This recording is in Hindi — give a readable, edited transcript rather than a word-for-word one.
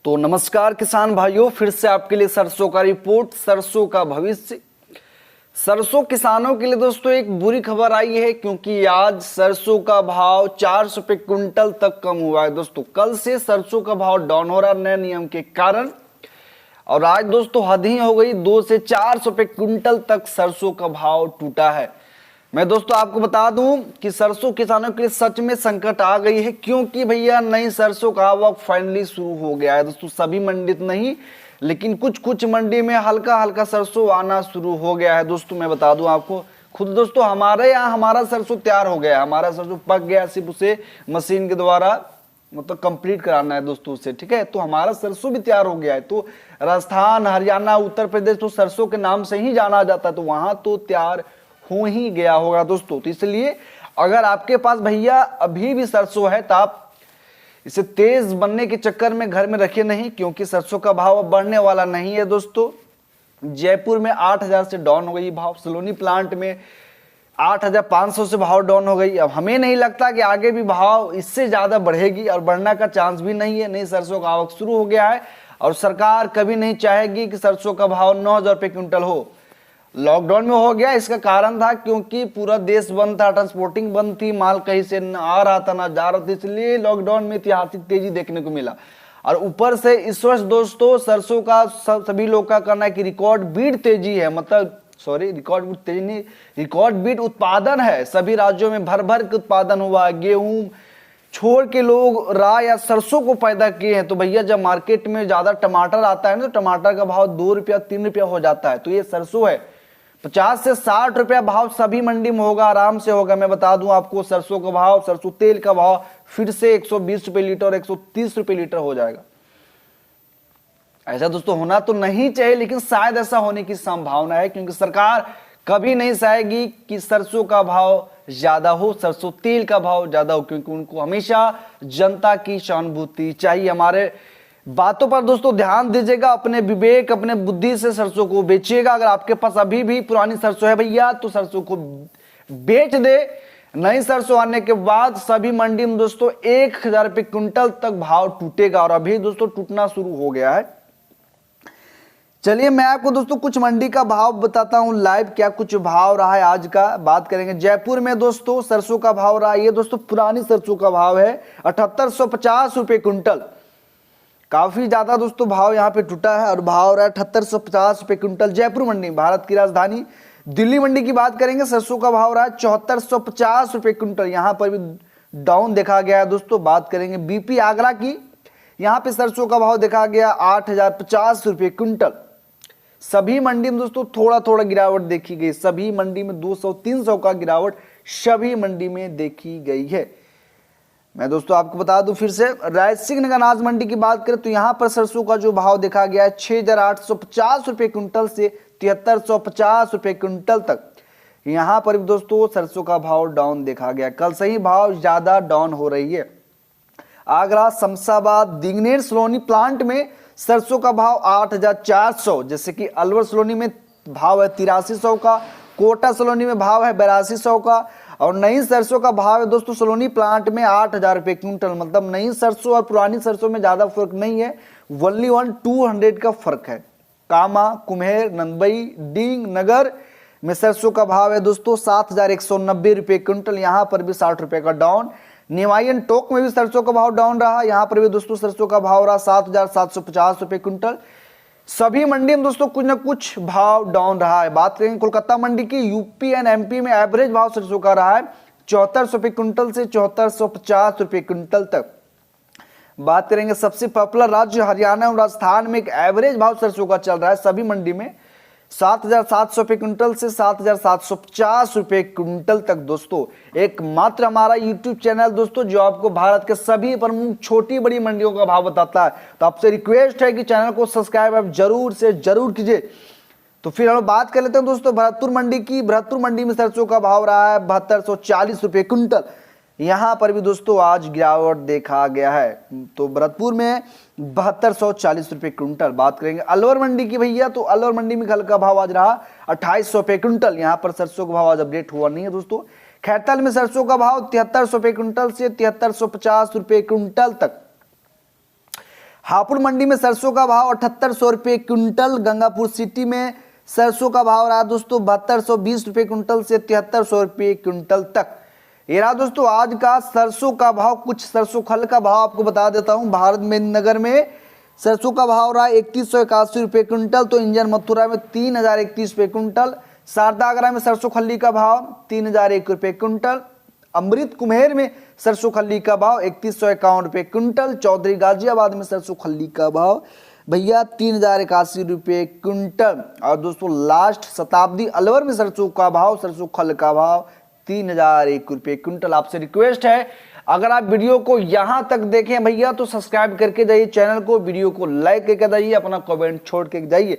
तो नमस्कार किसान भाइयों, फिर से आपके लिए सरसों का रिपोर्ट, सरसों का भविष्य। सरसों किसानों के लिए दोस्तों एक बुरी खबर आई है, क्योंकि आज सरसों का भाव 400 रुपये क्विंटल तक कम हुआ है दोस्तों। कल से सरसों का भाव डाउन हो रहा है नए नियम के कारण, और आज दोस्तों हद ही हो गई, 2 से 400 रुपये क्विंटल तक सरसों का भाव टूटा है। मैं दोस्तों आपको बता दूं कि सरसों किसानों के लिए सच में संकट आ गई है, क्योंकि भैया नई सरसों का आवक फाइनली शुरू हो गया है दोस्तों। सभी मंडी नहीं, लेकिन कुछ कुछ मंडी में हल्का हल्का सरसों आना शुरू हो गया है दोस्तों। मैं बता दूं आपको, खुद दोस्तों हमारे यहाँ हमारा सरसों तैयार हो गया है, हमारा सरसों पक गया, सिर्फ उसे मशीन के द्वारा मतलब कंप्लीट कराना है दोस्तों उसे, ठीक है। तो हमारा सरसों भी तैयार हो गया है। तो राजस्थान, हरियाणा, उत्तर प्रदेश तो सरसों के नाम से ही जाना जाता है, तो वहां तो तैयार हो ही गया होगा दोस्तों। तो इसलिए अगर आपके पास भैया अभी भी सरसों है तो आप इसे तेज बनने के चक्कर में घर में रखिए नहीं, क्योंकि सरसों का भाव अब बढ़ने वाला नहीं है दोस्तों। जयपुर में 8,000 से डाउन हो गई भाव, सलोनी प्लांट में 8,500 से भाव डाउन हो गई। अब हमें नहीं लगता कि आगे भी भाव इससे ज्यादा बढ़ेगी, और बढ़ने का चांस भी नहीं है। नई सरसों का आवक शुरू हो गया है, और सरकार कभी नहीं चाहेगी कि सरसों का भाव 9,000 रुपये क्विंटल हो। लॉकडाउन में हो गया, इसका कारण था क्योंकि पूरा देश बंद था, ट्रांसपोर्टिंग बंद थी, माल कहीं से न आ रहा था ना जा रहा था, इसलिए लॉकडाउन में ऐतिहासिक तेजी देखने को मिला। और ऊपर से इस वर्ष दोस्तों सरसों का सभी लोग का कहना है कि रिकॉर्ड बीट तेजी है, मतलब रिकॉर्ड बीट तेजी नहीं, रिकॉर्ड बीट उत्पादन है। सभी राज्यों में भर भर के उत्पादन हुआ है। गेहूं छोड़ के लोग राय या सरसों को पैदा किए हैं। तो भैया जब मार्केट में ज्यादा टमाटर आता है ना, तो टमाटर का भाव 2 रुपया 3 रुपया हो जाता है। तो ये सरसों है, 50 से 60 रुपया भाव सभी मंडी में होगा, आराम से होगा। मैं बता दूं आपको, सरसों का भाव, सरसों तेल का भाव फिर से 120 रुपए लीटर, 130 रुपए लीटर हो जाएगा। ऐसा दोस्तों होना तो नहीं चाहिए, लेकिन शायद ऐसा होने की संभावना है, क्योंकि सरकार कभी नहीं चाहेगी कि सरसों का भाव ज्यादा हो, सरसों तेल का भाव ज्यादा हो, क्योंकि उनको हमेशा जनता की सहानुभूति चाहिए। हमारे बातों पर दोस्तों ध्यान दीजिएगा, अपने विवेक, अपने बुद्धि से सरसों को बेचिएगा। अगर आपके पास अभी भी पुरानी सरसों है भैया, तो सरसों को बेच दे। नई सरसों आने के बाद सभी मंडी में दोस्तों 1,000 रुपये क्विंटल तक भाव टूटेगा, और अभी दोस्तों टूटना शुरू हो गया है। चलिए मैं आपको दोस्तों कुछ मंडी का भाव बताता हूं लाइव, क्या कुछ भाव रहा है आज का, बात करेंगे। जयपुर में दोस्तों सरसों का भाव रहा है, ये दोस्तों पुरानी सरसों का भाव है 7850 रुपये क्विंटल। काफी ज्यादा दोस्तों भाव यहाँ पे टूटा है, और भाव रहा है 7850 रुपये क्विंटल जयपुर मंडी, भारत की राजधानी। दिल्ली मंडी की बात करेंगे, सरसों का भाव रहा है 7450 रुपये क्विंटल, यहाँ पर भी डाउन देखा गया है दोस्तों। बात करेंगे बीपी आगरा की, यहाँ पे सरसों का भाव देखा गया 8,050 रुपये क्विंटल। सभी मंडी में दोस्तों थोड़ा थोड़ा गिरावट देखी गई, सभी मंडी में 200-300 का गिरावट सभी मंडी में देखी गई है। मैं दोस्तों आपको बता दूं फिर से, रायसिंह नगर अनाज मंडी की बात करें तो यहाँ पर सरसों का जो भाव देखा गया है 6,850 रुपये क्विंटल से 7,350 रुपये क्विंटल तक। यहाँ पर भी दोस्तों सरसों का भाव डाउन देखा गया, कल से ही भाव ज्यादा डाउन हो रही है। आगरा, शमशाबाद, दिगनेर, सलोनी प्लांट में सरसों का भाव 8,400, जैसे कि अलवर सलोनी में भाव है 8300 का, कोटा सलोनी में भाव है 8200 का, और नई सरसों का भाव है दोस्तों सलोनी प्लांट में 8,000 रुपये क्विंटल। मतलब नई सरसों और पुरानी सरसों में ज्यादा फर्क नहीं है, ओनली 200 का फर्क है। कामा, कुम्हेर, नंदबई, डींग, नगर में सरसों का भाव है दोस्तों 7,190 रुपये क्विंटल, यहाँ पर भी 60 रुपये का डाउन। निवायन टोक में भी सरसों का भाव डाउन रहा, यहाँ पर भी दोस्तों सरसों का भाव रहा 7,750 रुपये क्विंटल। सभी मंडी में दोस्तों कुछ न कुछ भाव डाउन रहा है। बात करेंगे कोलकाता मंडी की, यूपी एंड एमपी में एवरेज भाव सरसों का रहा है 7400 रुपये क्विंटल से 7450 रुपये क्विंटल तक। बात करेंगे सबसे पॉपुलर राज्य हरियाणा और राजस्थान में एक एवरेज भाव सरसों का चल रहा है सभी मंडी में 7,700 रुपये क्विंटल से 7,750 रुपये क्विंटल तक। दोस्तों एकमात्र हमारा यूट्यूब चैनल दोस्तों जो आपको भारत के सभी प्रमुख छोटी बड़ी मंडियों का भाव बताता है, तो आपसे रिक्वेस्ट है कि चैनल को सब्सक्राइब आप जरूर से जरूर कीजिए। तो फिर हम बात कर लेते हैं दोस्तों भरतपुर मंडी की। भरतपुर मंडी में सरसों का भाव रहा है 7240 रुपये क्विंटल, यहाँ पर भी दोस्तों आज गिरावट देखा गया है, तो भरतपुर में 7240 रुपये क्विंटल। बात करेंगे अलवर मंडी की भैया, तो अलवर मंडी में कल का भाव आज रहा 2800 रुपये क्विंटल, यहाँ पर सरसों का भाव आज अपडेट हुआ नहीं है दोस्तों। खैरताल में सरसों का भाव 7300 रुपये क्विंटल से 7350 रुपये क्विंटल तक। हापुड़ मंडी में सरसों का भाव 7800 रुपये क्विंटल। गंगापुर सिटी में सरसों का भाव रहा दोस्तों 7220 रुपये क्विंटल से 7300 रुपये क्विंटल तक। ये रहा दोस्तों आज का सरसों का भाव। कुछ सरसों खल का भाव आपको बता देता हूं। भारत मेदिनीनगर में सरसों का भाव रहा 3181 रुपये क्विंटल, तो इंजन मथुरा में 3031 रुपये क्विंटल। शारदा आगरा में सरसों खल्ली का भाव 3001 रुपये क्विंटल। अमृत कुम्हेर में सरसों खल्ली का भाव 3151 रुपये क्विंटल। चौधरी गाजियाबाद में सरसों खल्ली का भाव भैया 3081 रुपये क्विंटल। और दोस्तों लास्ट शताब्दी अलवर में सरसों का भाव, सरसों खल का भाव 3001 रुपये क्विंटल। आपसे रिक्वेस्ट है अगर आप वीडियो को यहां तक देखें भैया तो सब्सक्राइब करके जाइए चैनल को, वीडियो को लाइक करके जाइए, अपना कमेंट छोड़ के जाइए।